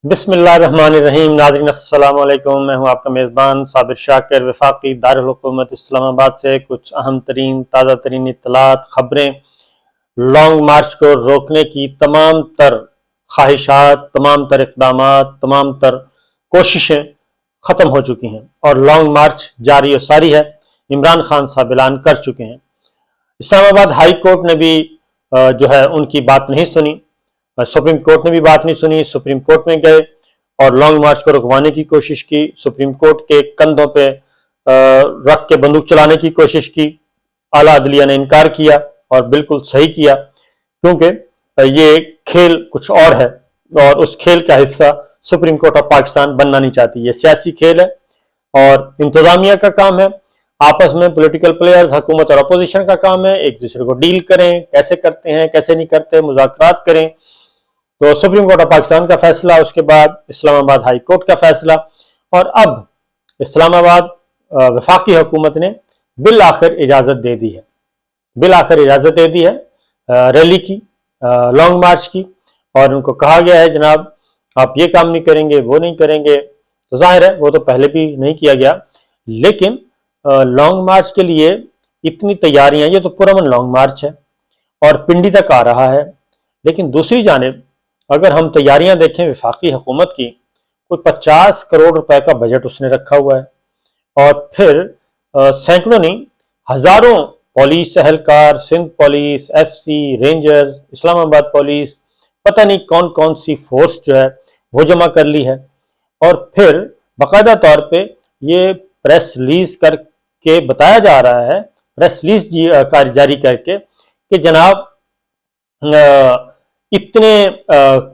بسم اللہ الرحمن الرحیم۔ ناظرین السلام علیکم، میں ہوں آپ کا میزبان صابر شاکر، وفاقی دارالحکومت اسلام آباد سے کچھ اہم ترین تازہ ترین اطلاعات، خبریں۔ لانگ مارچ کو روکنے کی تمام تر خواہشات، تمام تر اقدامات، تمام تر کوششیں ختم ہو چکی ہیں اور لانگ مارچ جاری و ساری ہے۔ عمران خان صاحب اعلان کر چکے ہیں۔ اسلام آباد ہائی کورٹ نے بھی جو ہے ان کی بات نہیں سنی، سپریم کورٹ نے بھی بات نہیں سنی۔ سپریم کورٹ میں گئے اور لانگ مارچ کو رکوانے کی کوشش کی، سپریم کورٹ کے کندھوں پہ رکھ کے بندوق چلانے کی کوشش کی۔ اعلیٰ عدلیہ نے انکار کیا اور بالکل صحیح کیا، کیونکہ یہ کھیل کچھ اور ہے اور اس کھیل کا حصہ سپریم کورٹ آف پاکستان بننا نہیں چاہتی۔ یہ سیاسی کھیل ہے اور انتظامیہ کا کام ہے، آپس میں پولیٹیکل پلیئرز، حکومت اور اپوزیشن کا کام ہے ایک دوسرے کو ڈیل کریں، کیسے کرتے ہیں کیسے نہیں کرتے، مذاکرات کریں۔ تو سپریم کورٹ آف پاکستان کا فیصلہ، اس کے بعد اسلام آباد ہائی کورٹ کا فیصلہ، اور اب اسلام آباد وفاقی حکومت نے بالآخر اجازت دے دی ہے، بالآخر اجازت دے دی ہے ریلی کی، لانگ مارچ کی، اور ان کو کہا گیا ہے جناب آپ یہ کام نہیں کریں گے، وہ نہیں کریں گے۔ تو ظاہر ہے وہ تو پہلے بھی نہیں کیا گیا، لیکن لانگ مارچ کے لیے اتنی تیاریاں، یہ تو پرامن لانگ مارچ ہے اور پنڈی تک آ رہا ہے، لیکن دوسری جانب اگر ہم تیاریاں دیکھیں وفاقی حکومت کی، کوئی 50 کروڑ روپے کا بجٹ اس نے رکھا ہوا ہے، اور پھر سینکڑوں نہیں ہزاروں پولیس اہلکار، Sindh police, F C, rangers, Islamabad police, پتہ نہیں کون کون سی فورس جو ہے وہ جمع کر لی ہے، اور پھر باقاعدہ طور پہ یہ پریس ریلیز کر کے بتایا جا رہا ہے، پریس ریلیز جاری کر کے کہ جناب اتنے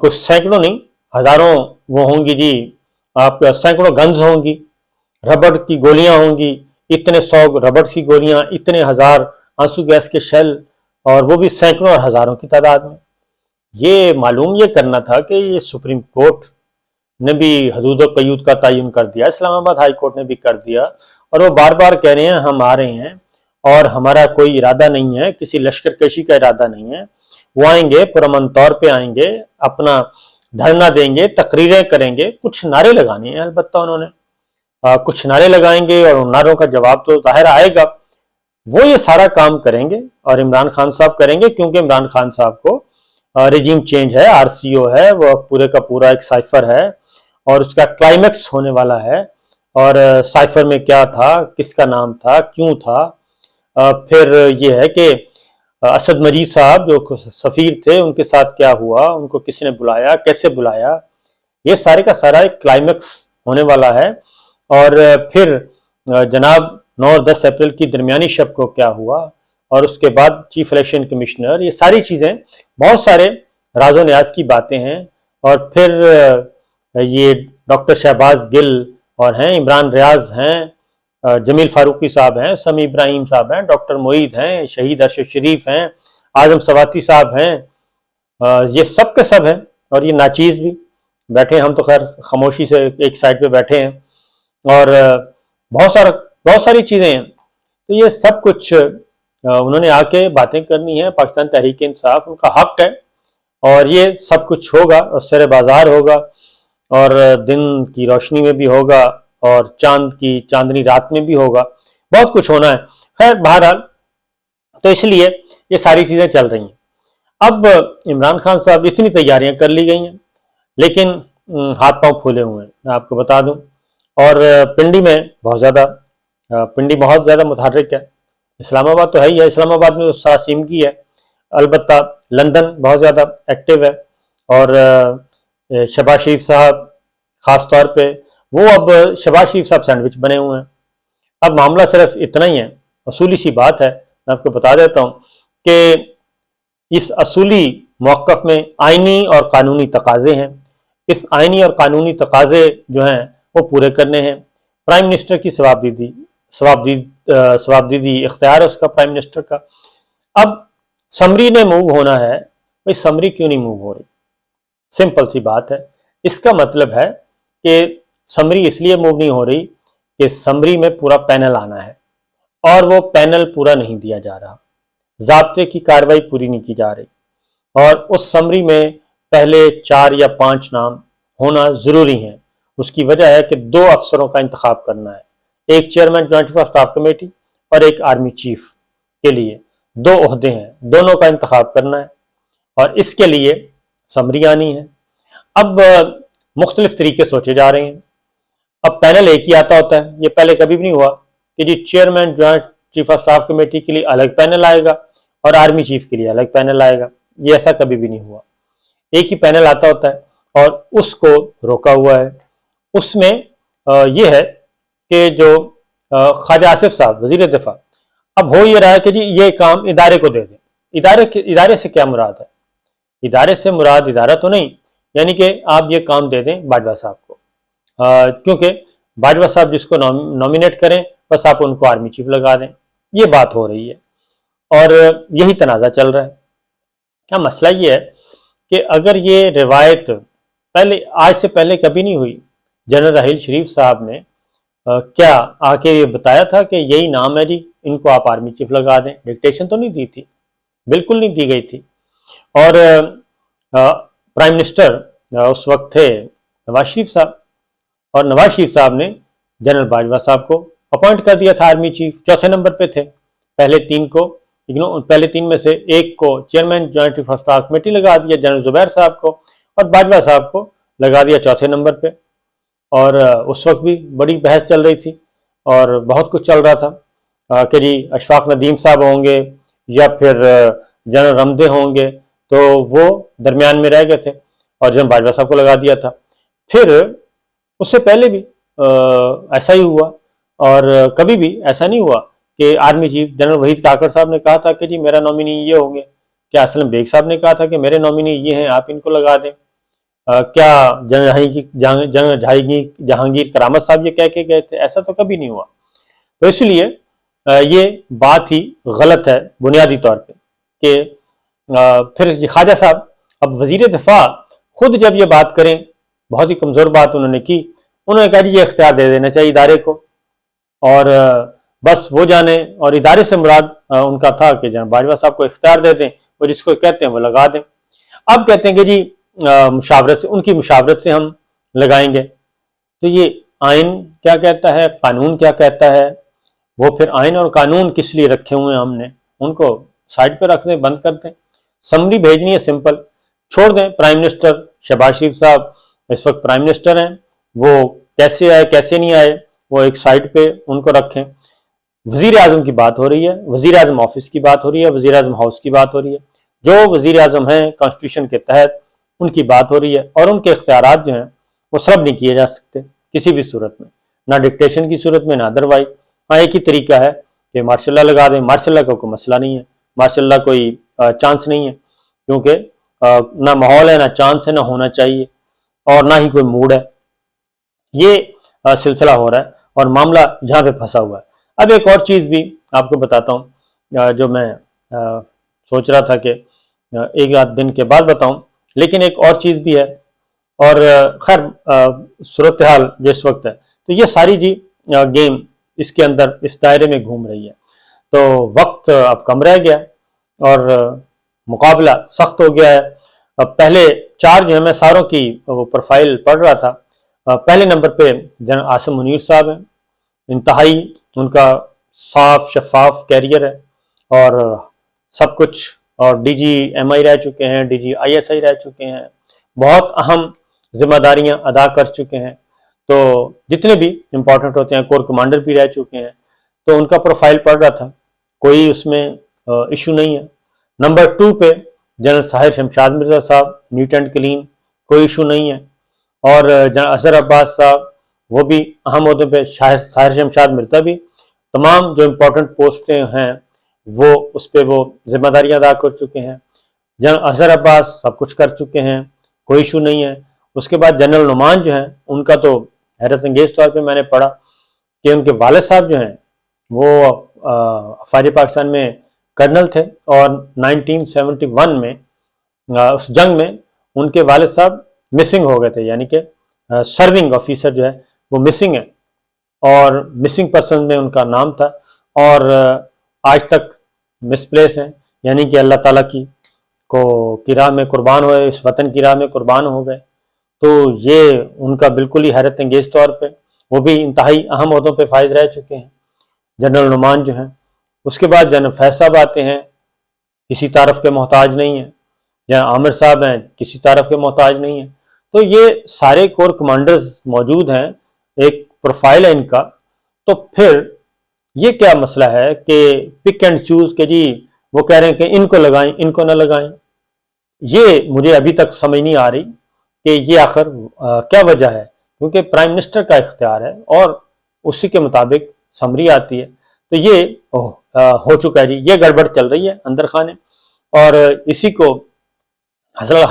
کچھ سینکڑوں نہیں ہزاروں وہ ہوں گی جی، آپ سینکڑوں گنز ہوں گی، ربڑ کی گولیاں ہوں گی، اتنے 100 ربڑ کی گولیاں، اتنے ہزار آنسو گیس کے شیل، اور وہ بھی سینکڑوں اور ہزاروں کی تعداد میں۔ یہ معلوم یہ کرنا تھا کہ یہ سپریم کورٹ نے بھی حدود و قیود کا تعین کر دیا، اسلام آباد ہائی کورٹ نے بھی کر دیا، اور وہ بار بار کہہ رہے ہیں ہم آ رہے ہیں اور ہمارا کوئی ارادہ نہیں ہے، کسی لشکر کشی کا ارادہ نہیں ہے۔ وہ آئیں گے، پرامن طور پہ آئیں گے، اپنا دھرنا دیں گے، تقریریں کریں گے، کچھ نعرے لگانے ہیں، البتہ انہوں نے کچھ نعرے لگائیں گے اور ان نعروں کا جواب تو ظاہر آئے گا۔ وہ یہ سارا کام کریں گے اور عمران خان صاحب کریں گے، کیونکہ عمران خان صاحب کو ریجیم چینج ہے، آر سی او ہے، وہ پورے کا پورا ایک سائفر ہے اور اس کا کلائمیکس ہونے والا ہے، اور سائفر میں کیا تھا، کس کا نام تھا، کیوں تھا، پھر یہ ہے کہ اسد مجید صاحب جو سفیر تھے ان کے ساتھ کیا ہوا، ان کو کس نے بلایا، کیسے بلایا، یہ سارے کا سارا ایک کلائمیکس ہونے والا ہے۔ اور پھر جناب 9 اور 10 اپریل کی درمیانی شب کو کیا ہوا، اور اس کے بعد چیف الیکشن کمشنر، یہ ساری چیزیں بہت سارے راز و نیاز کی باتیں ہیں۔ اور پھر یہ ڈاکٹر شہباز گل اور ہیں، عمران ریاض ہیں، جمیل فاروقی صاحب ہیں، سمیع ابراہیم صاحب ہیں، ڈاکٹر معید ہیں، شہید ارشد شریف ہیں، اعظم سواتی صاحب ہیں، یہ سب کے سب ہیں، اور یہ ناچیز بھی بیٹھے، ہم تو خیر خاموشی سے ایک سائڈ پہ بیٹھے ہیں، اور بہت ساری چیزیں ہیں۔ تو یہ سب کچھ انہوں نے آ کے باتیں کرنی ہیں، پاکستان تحریک انصاف ان کا حق ہے، اور یہ سب کچھ ہوگا، اور سر بازار ہوگا، اور دن کی روشنی میں بھی ہوگا، اور چاند کی چاندنی رات میں بھی ہوگا، بہت کچھ ہونا ہے۔ خیر بہرحال تو اس لیے یہ ساری چیزیں چل رہی ہیں۔ اب عمران خان صاحب اتنی تیاریاں کر لی گئی ہیں، لیکن ہاتھ پاؤں پھولے ہوئے ہیں، میں آپ کو بتا دوں، اور پنڈی میں پنڈی بہت زیادہ متحرک ہے، اسلام آباد تو ہے ہی ہے، اسلام آباد میں تو سراسیمگی ہے، البتہ لندن بہت زیادہ ایکٹیو ہے، اور شہباز شریف صاحب خاص طور پہ، وہ اب شہباز شریف صاحب سینڈوچ بنے ہوئے ہیں۔ اب معاملہ صرف اتنا ہی ہے، اصولی سی بات ہے، میں آپ کو بتا دیتا ہوں کہ اس اصولی موقف میں آئینی اور قانونی تقاضے ہیں، اس آئینی اور قانونی تقاضے جو ہیں وہ پورے کرنے ہیں۔ پرائم منسٹر کی ثوابدیدی اختیار ہے اس کا، پرائم منسٹر کا۔ اب سمری نے موو ہونا ہے، بھائی سمری کیوں نہیں موو ہو رہی؟ سمپل سی بات ہے، اس کا مطلب ہے کہ سمری اس لیے موو نہیں ہو رہی کہ سمری میں پورا پینل آنا ہے، اور وہ پینل پورا نہیں دیا جا رہا، ضابطے کی کارروائی پوری نہیں کی جا رہی، اور اس سمری میں پہلے 4 یا 5 نام ہونا ضروری ہیں۔ اس کی وجہ ہے کہ 2 افسروں کا انتخاب کرنا ہے، ایک chairman joint chief of staff committee اور ایک آرمی چیف کے لیے 2 عہدے ہیں، دونوں کا انتخاب کرنا ہے اور اس کے لیے سمری آنی ہے۔ اب مختلف طریقے سوچے جا رہے ہیں۔ اب پینل ایک ہی آتا ہوتا ہے، یہ پہلے کبھی بھی نہیں ہوا کہ جی chairman joint chief of staff committee کے لیے الگ پینل آئے گا اور آرمی چیف کے لیے الگ پینل آئے گا، یہ ایسا کبھی بھی نہیں ہوا۔ ایک ہی پینل آتا ہوتا ہے اور اس کو روکا ہوا ہے۔ اس میں یہ ہے کہ جو خواجہ آصف صاحب وزیر دفاع، اب ہو یہ رہا ہے کہ جی یہ کام ادارے کو دے دیں۔ ادارے سے کیا مراد ہے؟ ادارے سے مراد ادارہ تو نہیں، یعنی کہ آپ یہ کام دے دیں باجوہ صاحب کو، کیونکہ باجوہ صاحب جس کو نامینیٹ کریں بس آپ ان کو آرمی چیف لگا دیں، یہ بات ہو رہی ہے اور یہی تنازع چل رہا ہے۔ کیا مسئلہ یہ ہے کہ اگر یہ روایت آج سے پہلے کبھی نہیں ہوئی، جنرل راحیل شریف صاحب نے کیا آ کے یہ بتایا تھا کہ یہی نام ہے جی ان کو آپ آرمی چیف لگا دیں؟ ڈکٹیشن تو نہیں دی تھی، بالکل نہیں دی گئی تھی۔ اور پرائم منسٹر اس وقت تھے نواز شریف صاحب، اور نواز شریف صاحب نے جنرل باجوہ صاحب کو اپوائنٹ کر دیا تھا آرمی چیف، چوتھے نمبر پہ تھے۔ پہلے 3 میں سے ایک کو chairman joint chief of staff committee لگا دیا جنرل زبیر صاحب کو، اور باجوہ صاحب کو لگا دیا چوتھے نمبر پہ۔ اور اس وقت بھی بڑی بحث چل رہی تھی اور بہت کچھ چل رہا تھا کہ جی اشفاق ندیم صاحب ہوں گے یا پھر جنرل رمدے ہوں گے، تو وہ درمیان میں رہ گئے تھے اور جنرل باجوہ صاحب کو لگا دیا تھا۔ پھر اس سے پہلے بھی ایسا ہی ہوا، اور کبھی بھی ایسا نہیں ہوا کہ army chief general Waheed Kakar صاحب نے کہا تھا کہ جی میرا نامینی یہ ہوں گے، کیا اسلم بیگ صاحب نے کہا تھا کہ میرے نامینی یہ ہیں آپ ان کو لگا دیں، کیا جنرل جہانگیر کرامت صاحب یہ کہہ کے گئے تھے؟ ایسا تو کبھی نہیں ہوا۔ تو اس لیے یہ بات ہی غلط ہے بنیادی طور پہ کہ پھر خواجہ صاحب اب وزیر دفاع خود جب یہ بات کریں، بہت ہی کمزور بات انہوں نے کی، انہوں نے کہا جی یہ اختیار دے دینا چاہیے ادارے کو، اور بس وہ جانے، اور ادارے سے مراد ان کا تھا کہ جناب باجوہ صاحب کو اختیار دے دیں، وہ جس کو کہتے ہیں وہ لگا دیں۔ اب کہتے ہیں کہ جی مشاورت سے، ان کی مشاورت سے ہم لگائیں گے۔ تو یہ آئین کیا کہتا ہے، قانون کیا کہتا ہے؟ وہ پھر آئین اور قانون کس لیے رکھے ہوئے ہیں ہم نے؟ ان کو سائڈ پہ رکھ دیں، بند کر دیں۔ سمری بھیجنی ہے سمپل، چھوڑ دیں۔ پرائم منسٹر شہباز شریف صاحب اس وقت پرائم منسٹر ہیں، وہ کیسے آئے کیسے نہیں آئے وہ ایک سائڈ پہ ان کو رکھیں۔ وزیر اعظم کی بات ہو رہی ہے، وزیر اعظم آفس کی بات ہو رہی ہے، وزیر اعظم ہاؤس کی بات ہو رہی ہے۔ جو وزیر اعظم ہیں کانسٹیٹیوشن کے تحت ان کی بات ہو رہی ہے، اور ان کے اختیارات جو ہیں وہ سلب نہیں کیے جا سکتے کسی بھی صورت میں، نہ ڈکٹیشن کی صورت میں، نہ ادروائز۔ ہاں ایک ہی طریقہ ہے کہ مارشل لا لگا دیں، مارشل لا کا کوئی مسئلہ نہیں ہے، مارشل لا کوئی چانس نہیں ہے، کیونکہ نہ ماحول ہے، نہ چانس ہے، نہ ہونا چاہیے، اور نہ ہی کوئی موڈ ہے۔ یہ سلسلہ ہو رہا ہے اور معاملہ جہاں پہ پھنسا ہوا ہے۔ اب ایک اور چیز بھی آپ کو بتاتا ہوں جو میں سوچ رہا تھا کہ ایک آدھ دن کے بعد بتاؤں، لیکن ایک اور چیز بھی ہے، اور خیر صورتحال جو اس وقت ہے، تو یہ ساری جی گیم اس کے اندر اس دائرے میں گھوم رہی ہے، تو وقت اب کم رہ گیا اور مقابلہ سخت ہو گیا ہے۔ اب پہلے 4 جو ہے میں ساروں کی وہ پروفائل پڑھ رہا تھا۔ پہلے نمبر پہ جنرل عاصم منیر صاحب ہیں، انتہائی ان کا صاف شفاف کیریئر ہے اور سب کچھ، اور ڈی جی ایم آئی رہ چکے ہیں، D G I S I رہ چکے ہیں، بہت اہم ذمہ داریاں ادا کر چکے ہیں، تو جتنے بھی امپورٹنٹ ہوتے ہیں، کور کمانڈر بھی رہ چکے ہیں، تو ان کا پروفائل پڑھ رہا تھا، کوئی اس میں ایشو نہیں ہے۔ نمبر 2 پہ جنرل طاہر شمشاد مرزا صاحب، نیٹ اینڈ کلین، کوئی ایشو نہیں ہے، اور جنرل اظہر عباس صاحب وہ بھی اہم عہدے پہ، طاہر شمشاد مرزا بھی، تمام جو امپورٹنٹ پوسٹیں ہیں وہ اس پہ وہ ذمہ داریاں ادا کر چکے ہیں۔ جنرل اظہر عباس سب کچھ کر چکے ہیں، کوئی ایشو نہیں ہے۔ اس کے بعد جنرل نعمان جو ہیں، ان کا تو حیرت انگیز طور پہ میں نے پڑھا کہ ان کے والد صاحب جو ہیں وہ افواج پاکستان میں کرنل تھے، اور 1971 میں اس جنگ میں ان کے والد صاحب مسنگ ہو گئے تھے، یعنی کہ سرونگ آفیسر جو ہے وہ مسنگ ہے، اور مسنگ پرسن میں ان کا نام تھا، اور آج تک مس پلیس ہیں، یعنی کہ اللہ تعالیٰ کی راہ میں قربان ہوئے، اس وطن کی راہ میں قربان ہو گئے۔ تو یہ ان کا بالکل ہی حیرت انگیز طور پہ، وہ بھی انتہائی اہم عہدوں پہ فائز رہ چکے ہیں جنرل نعمان جو ہیں۔ اس کے بعد جنرل فیض صاحب آتے ہیں، کسی تعارف کے محتاج نہیں ہیں۔ جنرل عامر صاحب ہیں، کسی تعارف کے محتاج نہیں ہیں۔ تو یہ سارے کور کمانڈرز موجود ہیں، ایک پروفائل ہے ان کا۔ تو پھر یہ کیا مسئلہ ہے کہ پک اینڈ چوز کہ جی وہ کہہ رہے ہیں کہ ان کو لگائیں ان کو نہ لگائیں؟ یہ مجھے ابھی تک سمجھ نہیں آ رہی کہ یہ آخر کیا وجہ ہے، کیونکہ پرائم منسٹر کا اختیار ہے اور اسی کے مطابق سمری آتی ہے۔ تو یہ ہو چکا ہے جی، یہ گڑبڑ چل رہی ہے اندر خانے، اور اسی کو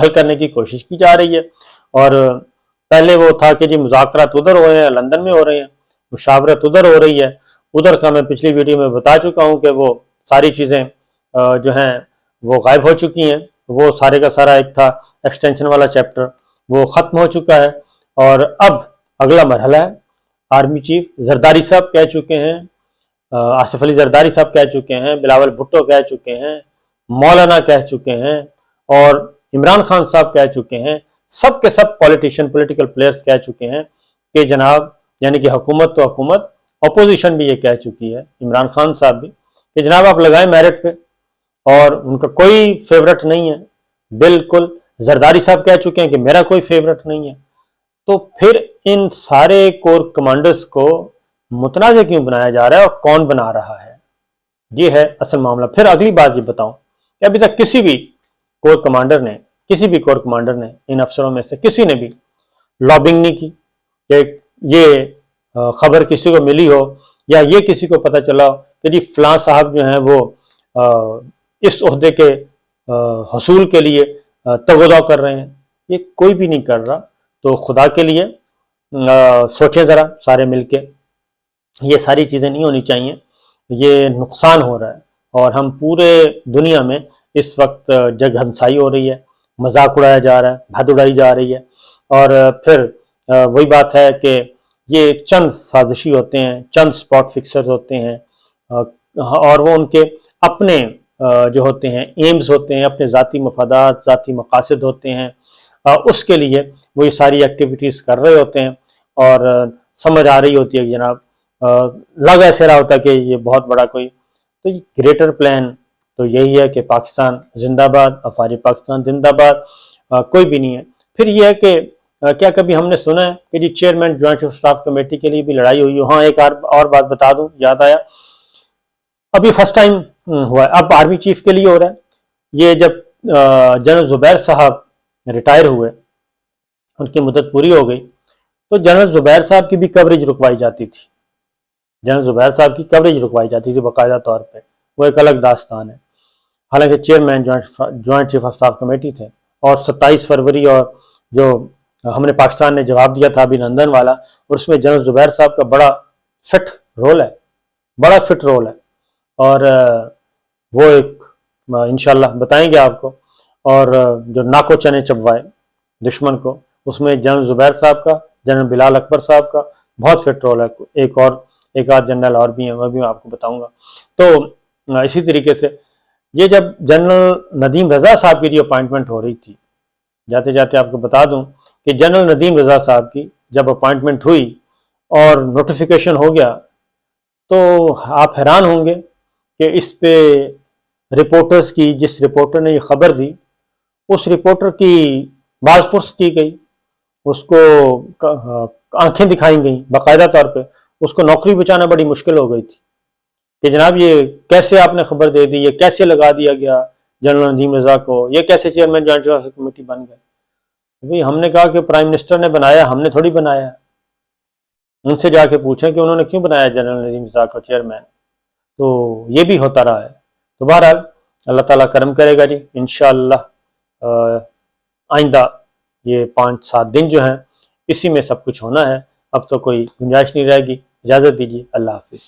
حل کرنے کی کوشش کی جا رہی ہے۔ اور پہلے وہ تھا کہ جی مذاکرات ادھر ہو رہے ہیں، لندن میں ہو رہے ہیں، مشاورت ادھر ہو رہی ہے۔ ادھر کا میں پچھلی ویڈیو میں بتا چکا ہوں کہ وہ ساری چیزیں جو ہیں وہ غائب ہو چکی ہیں۔ وہ سارے کا سارا ایک تھا ایکسٹینشن والا چیپٹر، وہ ختم ہو چکا ہے، اور اب اگلا مرحلہ ہے۔ آرمی چیف زرداری صاحب کہہ چکے ہیں، آصف علی زرداری صاحب کہہ چکے ہیں، بلاول بھٹو کہہ چکے ہیں، مولانا کہہ چکے ہیں، اور عمران خان صاحب کہہ چکے ہیں، سب کے سب پولیٹیشین پولیٹیکل پلیئرز کہہ چکے ہیں کہ جناب، یعنی کہ حکومت تو حکومت، اپوزیشن بھی یہ کہہ چکی ہے، عمران خان صاحب بھی، کہ جناب آپ لگائیں میرٹ پہ، اور ان کا کوئی فیورٹ نہیں ہے۔ بالکل زرداری صاحب کہہ چکے ہیں کہ میرا کوئی فیورٹ نہیں ہے۔ تو پھر ان سارے کور کمانڈرز کو متنازع کیوں بنایا جا رہا ہے، اور کون بنا رہا ہے؟ یہ ہے اصل معاملہ۔ پھر اگلی بات یہ بتاؤں کہ ابھی تک کسی بھی کور کمانڈر نے ان افسروں میں سے کسی نے بھی لابنگ نہیں کی کہ یہ خبر کسی کو ملی ہو، یا یہ کسی کو پتہ چلا ہو کہ جی فلاں صاحب جو ہیں وہ اس عہدے کے حصول کے لیے تگودو کر رہے ہیں۔ یہ کوئی بھی نہیں کر رہا۔ تو خدا کے لیے سوچیں ذرا سارے مل کے، یہ ساری چیزیں نہیں ہونی چاہیے، یہ نقصان ہو رہا ہے، اور ہم پورے دنیا میں اس وقت جگ ہنسائی ہو رہی ہے، مذاق اڑایا جا رہا ہے، بھد اڑائی جا رہی ہے۔ اور پھر وہی بات ہے کہ یہ چند سازشی ہوتے ہیں، چند سپاٹ فکسرز ہوتے ہیں، اور وہ ان کے اپنے جو ہوتے ہیں ایمز ہوتے ہیں، اپنے ذاتی مفادات، ذاتی مقاصد ہوتے ہیں، اس کے لیے وہ یہ ساری ایکٹیویٹیز کر رہے ہوتے ہیں، اور سمجھ آ رہی ہوتی ہے کہ جناب لگ ایسے رہا ہوتا ہے کہ یہ بہت بڑا کوئی، تو یہ گریٹر پلان تو یہی ہے کہ پاکستان زندہ باد، افواج پاکستان زندہ باد، کوئی بھی نہیں ہے۔ پھر یہ ہے کہ کیا کبھی ہم نے سنا ہے کہ جی chairman joint chief staff committee کے لیے بھی لڑائی ہوئی ہو؟ ہاں، ایک اور بات بتا دوں، یاد آیا، ابھی فرسٹ ٹائم ہوا ہے، اب آرمی چیف کے لیے ہو رہا ہے۔ یہ جب جنرل زبیر صاحب ریٹائر ہوئے، ان کی مدت پوری ہو گئی، تو جنرل زبیر صاحب کی بھی کوریج رکوائی جاتی تھی، جنرل زبیر صاحب کی کوریج رکوائی جاتی تھی باقاعدہ طور پہ، وہ ایک الگ داستان ہے۔ حالانکہ chairman joint chief of staff committee تھے، اور 27 فروری اور جو ہم نے پاکستان نے جواب دیا تھا ابھی لندن والا، اور اس میں جنرل زبیر صاحب کا بڑا فٹ رول ہے، بڑا فٹ رول ہے، اور وہ ایک انشاءاللہ بتائیں گے آپ کو۔ اور جو ناکو چنے چبوائے دشمن کو، اس میں جنرل زبیر صاحب کا، جنرل بلال اکبر صاحب کا بہت فٹ رول ہے، ایک آدھ جنرل اور بھی ہیں، وہ بھی میں آپ کو بتاؤں گا۔ تو اسی طریقے سے یہ جب جنرل ندیم رضا صاحب کی جو اپائنٹمنٹ ہو رہی تھی، جاتے جاتے آپ کو بتا دوں کہ جنرل ندیم رضا صاحب کی جب اپائنٹمنٹ ہوئی اور نوٹیفیکیشن ہو گیا، تو آپ حیران ہوں گے کہ اس پہ رپورٹرز کی، جس رپورٹر نے یہ خبر دی، اس رپورٹر کی باز پرس کی گئی، اس کو آنکھیں دکھائی گئیں باقاعدہ طور پہ، اس کو نوکری بچانا بڑی مشکل ہو گئی تھی کہ جناب یہ کیسے آپ نے خبر دے دی، یہ کیسے لگا دیا گیا جنرل ندیم رضا کو، یہ کیسے چیئرمین جوائنٹ چیف کمیٹی بن گئے؟ ہم نے کہا کہ پرائم منسٹر نے بنایا، ہم نے تھوڑی بنایا۔ ان سے جا کے پوچھیں کہ انہوں نے کیوں بنایا جنرل ندیم رضا کو چیئرمین۔ تو یہ بھی ہوتا رہا ہے۔ تو بہرحال اللہ تعالیٰ کرم کرے گا جی انشاءاللہ۔ آئندہ یہ 5-7 دن جو ہیں اسی میں سب کچھ ہونا ہے، اب تو کوئی گنجائش نہیں رہے گی۔ اجازت دیجیے، اللہ حافظ۔